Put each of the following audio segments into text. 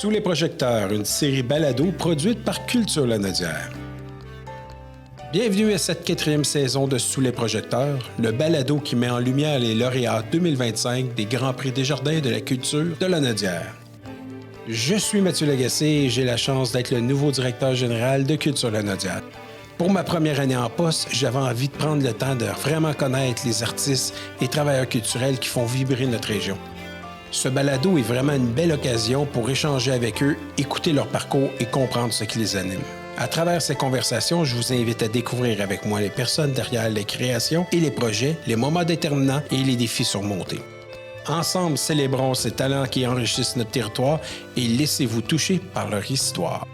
Sous les projecteurs, une série balado produite par Culture Lanaudière. Bienvenue à cette 4e saison de Sous les projecteurs, le balado qui met en lumière les lauréats 2025 des Grands Prix Desjardins de la culture de Lanaudière. Je suis Mathieu Lagacé et j'ai la chance d'être le nouveau directeur général de Culture Lanaudière. Pour ma première année en poste, j'avais envie de prendre le temps de vraiment connaître les artistes et travailleurs culturels qui font vibrer notre région. Ce balado est vraiment une belle occasion pour échanger avec eux, écouter leur parcours et comprendre ce qui les anime. À travers ces conversations, je vous invite à découvrir avec moi les personnes derrière les créations et les projets, les moments déterminants et les défis surmontés. Ensemble, célébrons ces talents qui enrichissent notre territoire et laissez-vous toucher par leur histoire.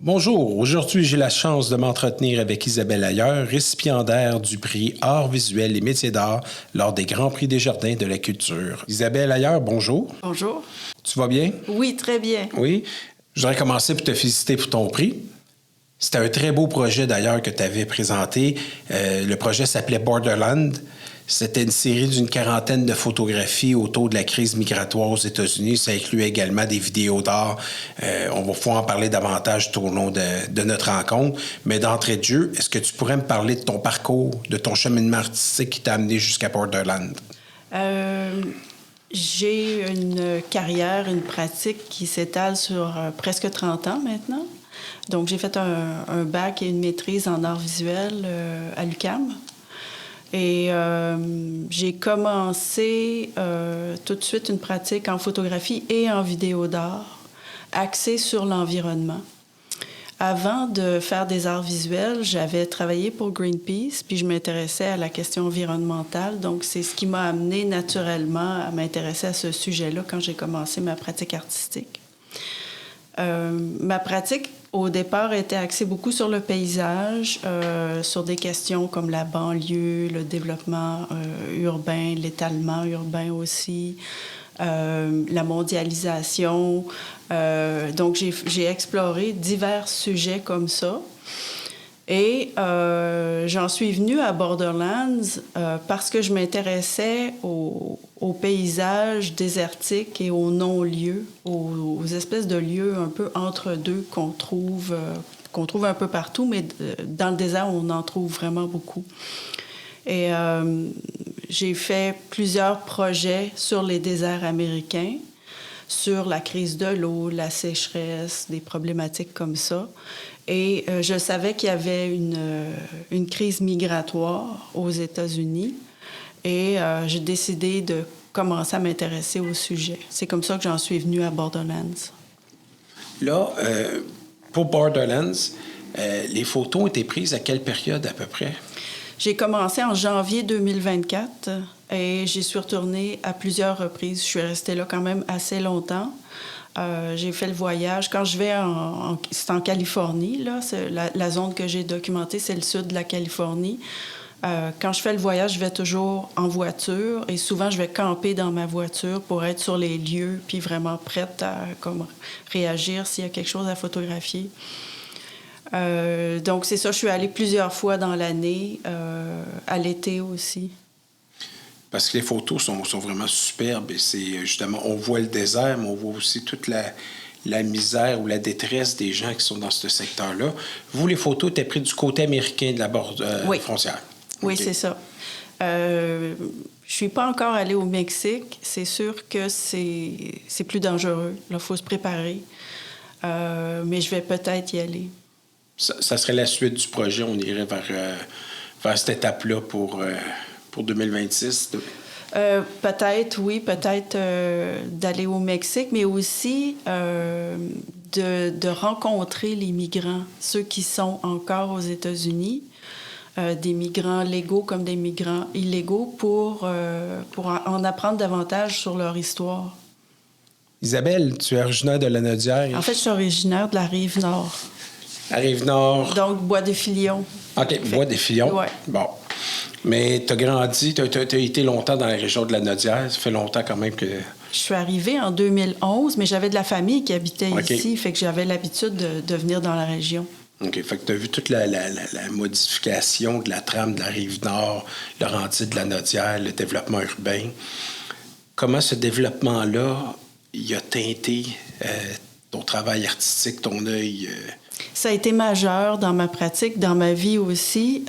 Bonjour, aujourd'hui j'ai la chance de m'entretenir avec Isabelle Ailleur, récipiendaire du prix Arts visuels et métiers d'art lors des Grands Prix Desjardins de la culture. Isabelle Ailleur, bonjour. Bonjour. Tu vas bien? Oui, très bien. Oui. Je voudrais commencer pour te féliciter pour ton prix. C'était un très beau projet d'ailleurs que tu avais présenté. Le projet s'appelait Borderland. C'était une série d'une 40aine de photographies autour de la crise migratoire aux États-Unis. Ça incluait également des vidéos d'art. On va pouvoir en parler davantage tout au long de notre rencontre. Mais d'entrée de jeu, est-ce que tu pourrais me parler de ton parcours, de ton cheminement artistique qui t'a amené jusqu'à Borderland? J'ai une carrière, une pratique qui s'étale sur presque 30 ans maintenant. Donc, j'ai fait un bac et une maîtrise en arts visuels à l'UQAM. Et j'ai commencé tout de suite une pratique en photographie et en vidéo d'art axée sur l'environnement. Avant de faire des arts visuels, j'avais travaillé pour Greenpeace, puis je m'intéressais à la question environnementale. Donc, c'est ce qui m'a amené naturellement à m'intéresser à ce sujet-là quand j'ai commencé ma pratique artistique. Ma pratique, au départ, était axée beaucoup sur le paysage, sur des questions comme la banlieue, le développement urbain, l'étalement urbain aussi, la mondialisation. Donc, j'ai exploré divers sujets comme ça. Et j'en suis venue à Borderlands parce que je m'intéressais aux paysages désertiques et aux non-lieux, aux espèces de lieux un peu entre deux qu'on trouve un peu partout, mais dans le désert, on en trouve vraiment beaucoup. Et j'ai fait plusieurs projets sur les déserts américains, sur la crise de l'eau, la sécheresse, des problématiques comme ça. Et je savais qu'il y avait une crise migratoire aux États-Unis et j'ai décidé de commencer à m'intéresser au sujet. C'est comme ça que j'en suis venue à Borderlands. Là, pour Borderlands, les photos ont été prises à quelle période à peu près? J'ai commencé en janvier 2024 et j'y suis retournée à plusieurs reprises. Je suis restée là quand même assez longtemps. J'ai fait le voyage. Quand je vais c'est en Californie, là. La zone que j'ai documentée, c'est le sud de la Californie. Quand je fais le voyage, je vais toujours en voiture et souvent, je vais camper dans ma voiture pour être sur les lieux puis vraiment prête à réagir s'il y a quelque chose à photographier. Donc, c'est ça. Je suis allée plusieurs fois dans l'année, à l'été aussi. Parce que les photos sont vraiment superbes. Et c'est justement, on voit le désert, mais on voit aussi toute la misère ou la détresse des gens qui sont dans ce secteur-là. Vous, les photos étaient prises du côté américain de la frontière. Oui, okay. C'est ça. Je suis pas encore allée au Mexique. C'est sûr que c'est plus dangereux. Là, il faut se préparer. Mais je vais peut-être y aller. Ça serait la suite du projet. On irait vers cette étape-là pour 2026? Peut-être, oui. Peut-être d'aller au Mexique, mais aussi de rencontrer les migrants, ceux qui sont encore aux États-Unis, des migrants légaux comme des migrants illégaux, pour en apprendre davantage sur leur histoire. Isabelle, tu es originaire de Lanaudière? En fait, je suis originaire de la Rive-Nord. La Rive-Nord? Donc, Bois-des-Filions. OK, Bois-des-Filions. Oui. Bon. Mais tu as grandi, tu as été longtemps dans la région de Lanaudière. Ça fait longtemps quand même que... Je suis arrivée en 2011, mais j'avais de la famille qui habitait ici, fait que j'avais l'habitude de venir dans la région. OK. Fait que tu as vu toute la modification de la trame de la Rive-Nord, Laurentides, de Lanaudière, le développement urbain. Comment ce développement-là il a teinté ton travail artistique, ton œil? Ça a été majeur dans ma pratique, dans ma vie aussi.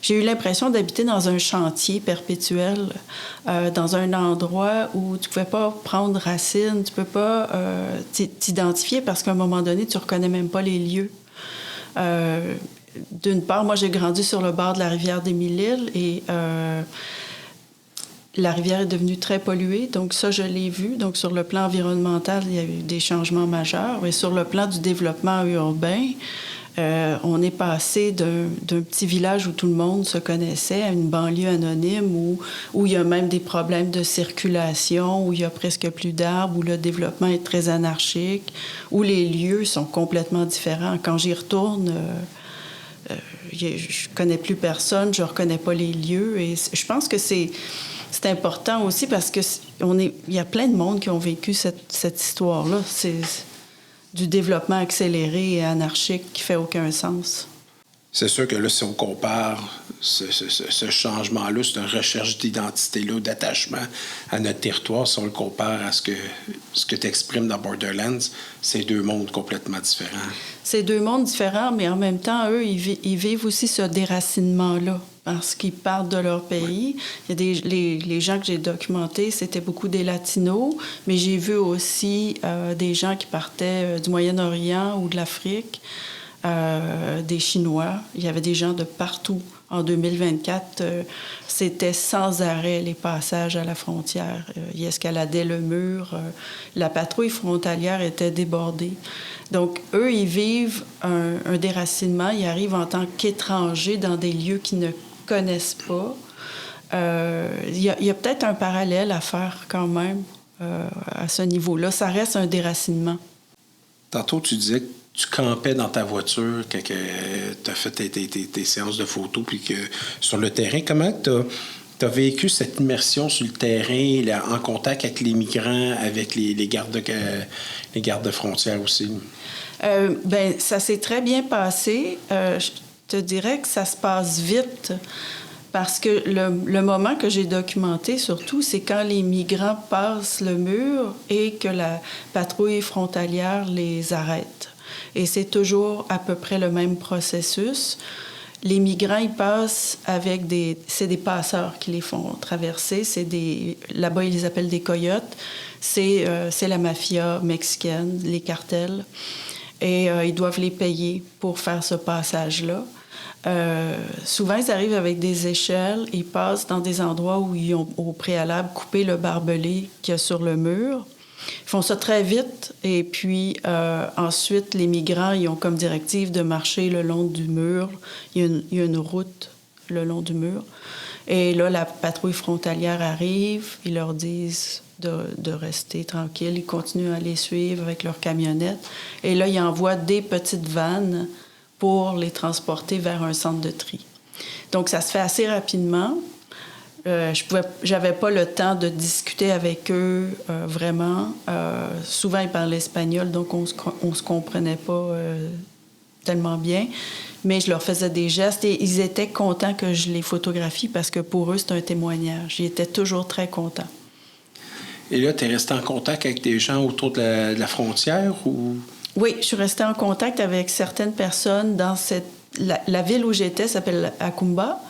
J'ai eu l'impression d'habiter dans un chantier perpétuel, dans un endroit où tu ne pouvais pas prendre racine, tu ne peux pas t'identifier parce qu'à un moment donné, tu ne reconnais même pas les lieux. D'une part, moi, j'ai grandi sur le bord de la rivière des Mille-Îles et la rivière est devenue très polluée. Donc ça, je l'ai vu. Donc sur le plan environnemental, il y a eu des changements majeurs. Et sur le plan du développement urbain, on est passé d'un petit village où tout le monde se connaissait à une banlieue anonyme où il y a même des problèmes de circulation, où il y a presque plus d'arbres, où le développement est très anarchique, où les lieux sont complètement différents. Quand j'y retourne, je connais plus personne, je reconnais pas les lieux. Et je pense que c'est important aussi parce que il y a plein de monde qui ont vécu cette histoire-là. C'est du développement accéléré et anarchique qui fait aucun sens. C'est sûr que là, si on compare ce changement-là, cette recherche d'identité-là, d'attachement à notre territoire, si on le compare à ce que tu exprimes dans Borderlands, c'est deux mondes complètement différents. C'est deux mondes différents, mais en même temps, eux, ils vivent aussi ce déracinement-là parce qu'ils partent de leur pays. Il y a les gens que j'ai documentés, c'était beaucoup des Latinos, mais j'ai vu aussi des gens qui partaient du Moyen-Orient ou de l'Afrique. Des Chinois. Il y avait des gens de partout. En 2024, c'était sans arrêt les passages à la frontière. Ils escaladaient le mur. La patrouille frontalière était débordée. Donc, eux, ils vivent un déracinement. Ils arrivent en tant qu'étrangers dans des lieux qu'ils ne connaissent pas. Il y a peut-être un parallèle à faire quand même à ce niveau-là. Ça reste un déracinement. Tantôt, tu disais que tu campais dans ta voiture quand tu as fait tes séances de photos, puis que sur le terrain, comment tu as vécu cette immersion sur le terrain, là, en contact avec les migrants, avec les gardes de frontières aussi? Bien, ça s'est très bien passé. Je te dirais que ça se passe vite parce que le moment que j'ai documenté, surtout, c'est quand les migrants passent le mur et que la patrouille frontalière les arrête. Et c'est toujours à peu près le même processus. Les migrants, ils passent avec c'est des passeurs qui les font traverser. Là-bas, ils les appellent des coyotes. C'est la mafia mexicaine, les cartels. Et ils doivent les payer pour faire ce passage-là. Souvent, ils arrivent avec des échelles. Ils passent dans des endroits où ils ont au préalable coupé le barbelé qu'il y a sur le mur. Ils font ça très vite et puis ensuite, les migrants, ils ont comme directive de marcher le long du mur. Il y a une route le long du mur. Et là, la patrouille frontalière arrive. Ils leur disent de rester tranquilles. Ils continuent à les suivre avec leur camionnette. Et là, ils envoient des petites vannes pour les transporter vers un centre de tri. Donc, ça se fait assez rapidement. J'avais pas le temps de discuter avec eux vraiment. Souvent, ils parlaient espagnol, donc on se comprenait pas tellement bien. Mais je leur faisais des gestes et ils étaient contents que je les photographie parce que pour eux, c'est un témoignage. Ils étaient toujours très contents. Et là, tu es resté en contact avec des gens autour de la frontière ou... Oui, je suis restée en contact avec certaines personnes dans la ville où j'étais s'appelle Acumba.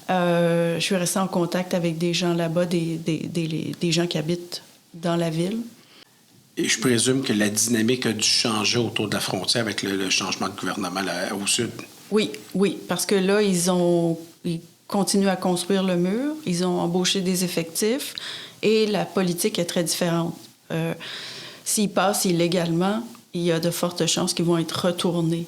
Je suis restée en contact avec des gens là-bas, des gens qui habitent dans la ville. Et je présume que la dynamique a dû changer autour de la frontière avec le changement de gouvernement au sud. Oui, parce que là, ils continuent à construire le mur, ils ont embauché des effectifs et la politique est très différente. S'ils passent illégalement, il y a de fortes chances qu'ils vont être retournés.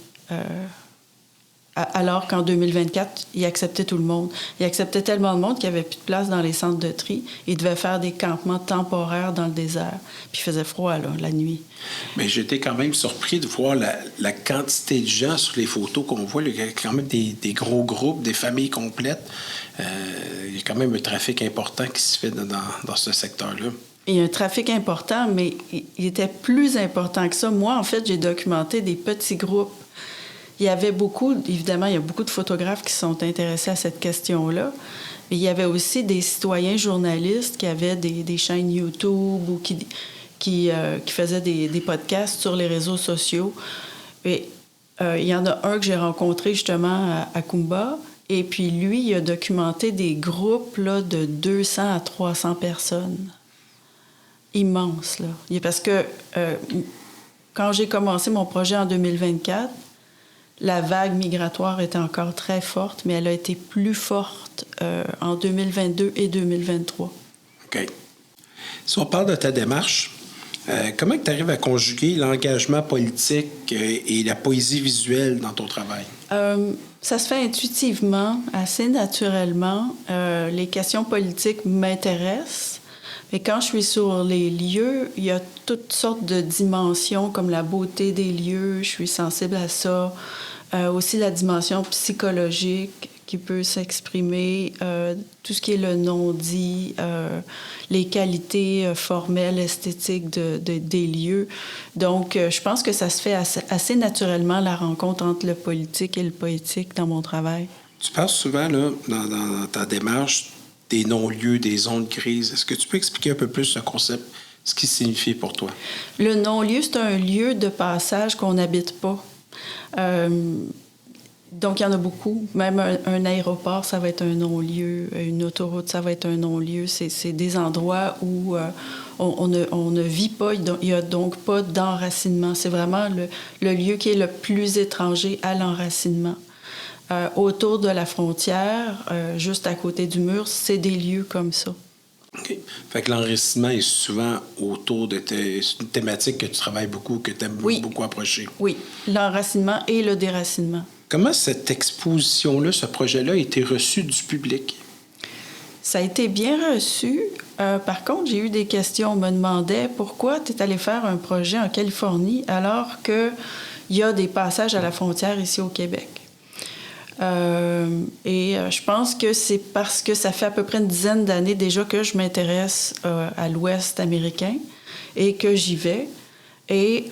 Alors qu'en 2024, ils acceptaient tout le monde. Ils acceptaient tellement de monde qu'il n'y avait plus de place dans les centres de tri. Ils devaient faire des campements temporaires dans le désert. Puis il faisait froid, là, la nuit. Mais j'étais quand même surpris de voir la quantité de gens sur les photos qu'on voit. Il y a quand même des gros groupes, des familles complètes. Il y a quand même un trafic important qui se fait dans ce secteur-là. Il y a un trafic important, mais il était plus important que ça. Moi, en fait, j'ai documenté des petits groupes. Il y avait évidemment, il y a beaucoup de photographes qui sont intéressés à cette question-là, Mais il y avait aussi des citoyens journalistes qui avaient des chaînes YouTube ou qui faisaient des podcasts sur les réseaux sociaux. Et il y en a un que j'ai rencontré justement à Kumba. Et puis lui, il a documenté des groupes là, de 200 à 300 personnes. Immense, là. Parce que quand j'ai commencé mon projet en 2024, la vague migratoire était encore très forte, mais elle a été plus forte en 2022 et 2023. OK. Si on parle de ta démarche, comment tu arrives à conjuguer l'engagement politique et la poésie visuelle dans ton travail? Ça se fait intuitivement, assez naturellement. Les questions politiques m'intéressent. Mais quand je suis sur les lieux, il y a toutes sortes de dimensions, comme la beauté des lieux, je suis sensible à ça. Aussi la dimension psychologique qui peut s'exprimer, tout ce qui est le non-dit, les qualités formelles, esthétiques des lieux. Donc, je pense que ça se fait assez naturellement, la rencontre entre le politique et le poétique dans mon travail. Tu parles souvent, là, dans ta démarche, des non-lieux, des zones grises. Est-ce que tu peux expliquer un peu plus ce concept, ce qu'il signifie pour toi? Le non-lieu, c'est un lieu de passage qu'on n'habite pas. Donc, il y en a beaucoup. Même un aéroport, ça va être un non-lieu. Une autoroute, ça va être un non-lieu. C'est des endroits où on ne vit pas. Il n'y a donc pas d'enracinement. C'est vraiment le lieu qui est le plus étranger à l'enracinement. Autour de la frontière, juste à côté du mur, c'est des lieux comme ça. OK. Fait que l'enracinement est souvent autour de c'est une thématique que tu travailles beaucoup, que tu aimes beaucoup approcher. Oui, l'enracinement et le déracinement. Comment cette exposition-là, ce projet-là, a été reçu du public? Ça a été bien reçu. Par contre, j'ai eu des questions. On me demandait pourquoi tu es allé faire un projet en Californie alors qu'il y a des passages à la frontière ici au Québec. Je pense que c'est parce que ça fait à peu près une dizaine d'années déjà que je m'intéresse à l'Ouest américain et que j'y vais. Et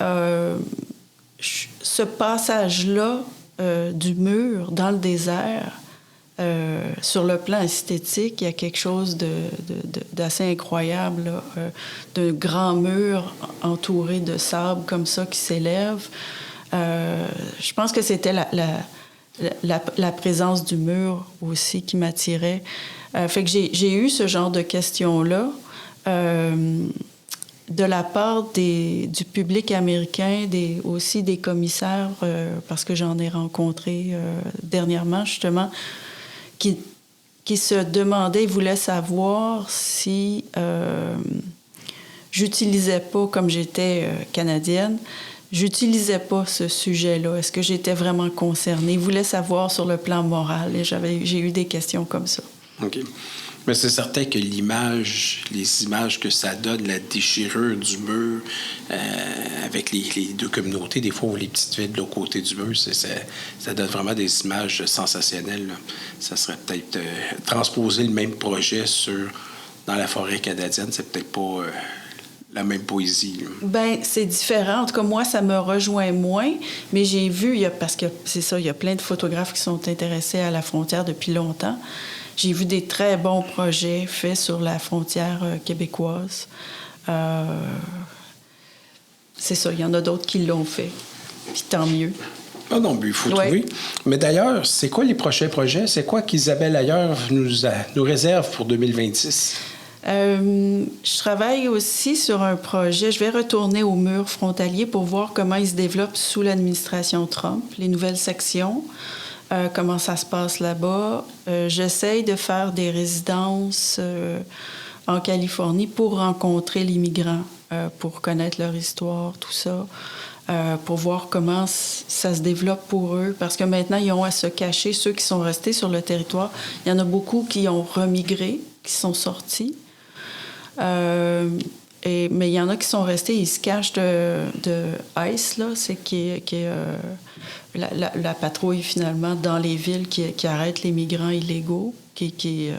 ce passage-là du mur dans le désert, sur le plan esthétique, il y a quelque chose d'assez incroyable, là, d'un grand mur entouré de sable comme ça qui s'élève. Je pense que c'était la présence du mur aussi qui m'attirait. Fait que j'ai eu ce genre de questions-là de la part du public américain, aussi des commissaires, parce que j'en ai rencontré dernièrement, justement, qui se demandaient, voulaient savoir si j'utilisais pas, comme j'étais canadienne, j'utilisais pas ce sujet-là. Est-ce que j'étais vraiment concernée? Ils voulaient savoir sur le plan moral et j'ai eu des questions comme ça. OK. Mais c'est certain que les images que ça donne, la déchirure du mur avec les deux communautés, des fois, ou les petites villes de l'autre côté du mur, ça donne vraiment des images sensationnelles, là. Ça serait peut-être transposer le même projet dans la forêt canadienne, c'est peut-être pas la même poésie, là. Bien, c'est différent. En tout cas, moi, ça me rejoint moins, mais j'ai vu, parce que c'est ça, il y a plein de photographes qui sont intéressés à la frontière depuis longtemps. J'ai vu des très bons projets faits sur la frontière québécoise. C'est ça, il y en a d'autres qui l'ont fait. Puis tant mieux. Ah non, mais il faut trouver. Mais d'ailleurs, c'est quoi les prochains projets? C'est quoi qu'Isabelle Ailleurs nous réserve pour 2026? Je travaille aussi sur un projet. Je vais retourner au mur frontalier pour voir comment il se développe sous l'administration Trump, les nouvelles sections. Comment ça se passe là-bas. J'essaye de faire des résidences en Californie pour rencontrer les migrants, pour connaître leur histoire, tout ça, pour voir comment ça se développe pour eux. Parce que maintenant, ils ont à se cacher. Ceux qui sont restés sur le territoire, il y en a beaucoup qui ont remigré, qui sont sortis. Mais il y en a qui sont restés, ils se cachent de ICE, là, qui est la patrouille, finalement, dans les villes qui arrête les migrants illégaux, qui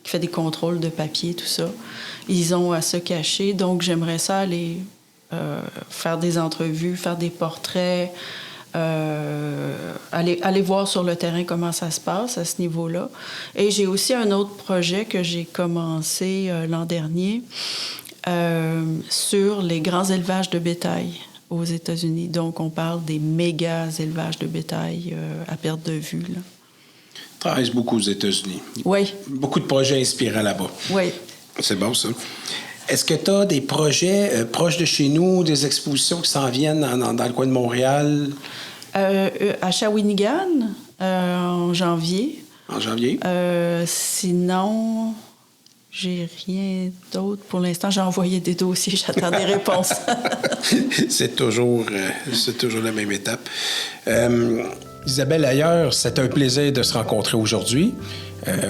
fait des contrôles de papier, tout ça. Ils ont à se cacher, donc j'aimerais ça aller faire des entrevues, faire des portraits, aller voir sur le terrain comment ça se passe à ce niveau-là. Et j'ai aussi un autre projet que j'ai commencé l'an dernier sur les grands élevages de bétail aux États-Unis. Donc, on parle des méga élevages de bétail à perte de vue, là. Travaille beaucoup aux États-Unis. Oui. Beaucoup de projets inspirants là-bas. Oui. C'est bon, ça. Est-ce que tu as des projets proches de chez nous, des expositions qui s'en viennent dans le coin de Montréal? À Shawinigan, en janvier. En janvier? Sinon, j'ai rien d'autre pour l'instant. J'ai envoyé des dossiers, j'attends des réponses. C'est toujours la même étape. Isabelle, ailleurs, c'est un plaisir de se rencontrer aujourd'hui.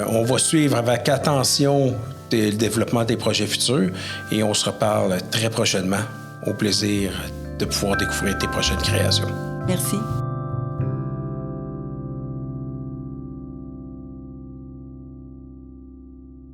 On va suivre avec attention le développement des projets futurs et on se reparle très prochainement. Au plaisir de pouvoir découvrir tes prochaines créations. Merci.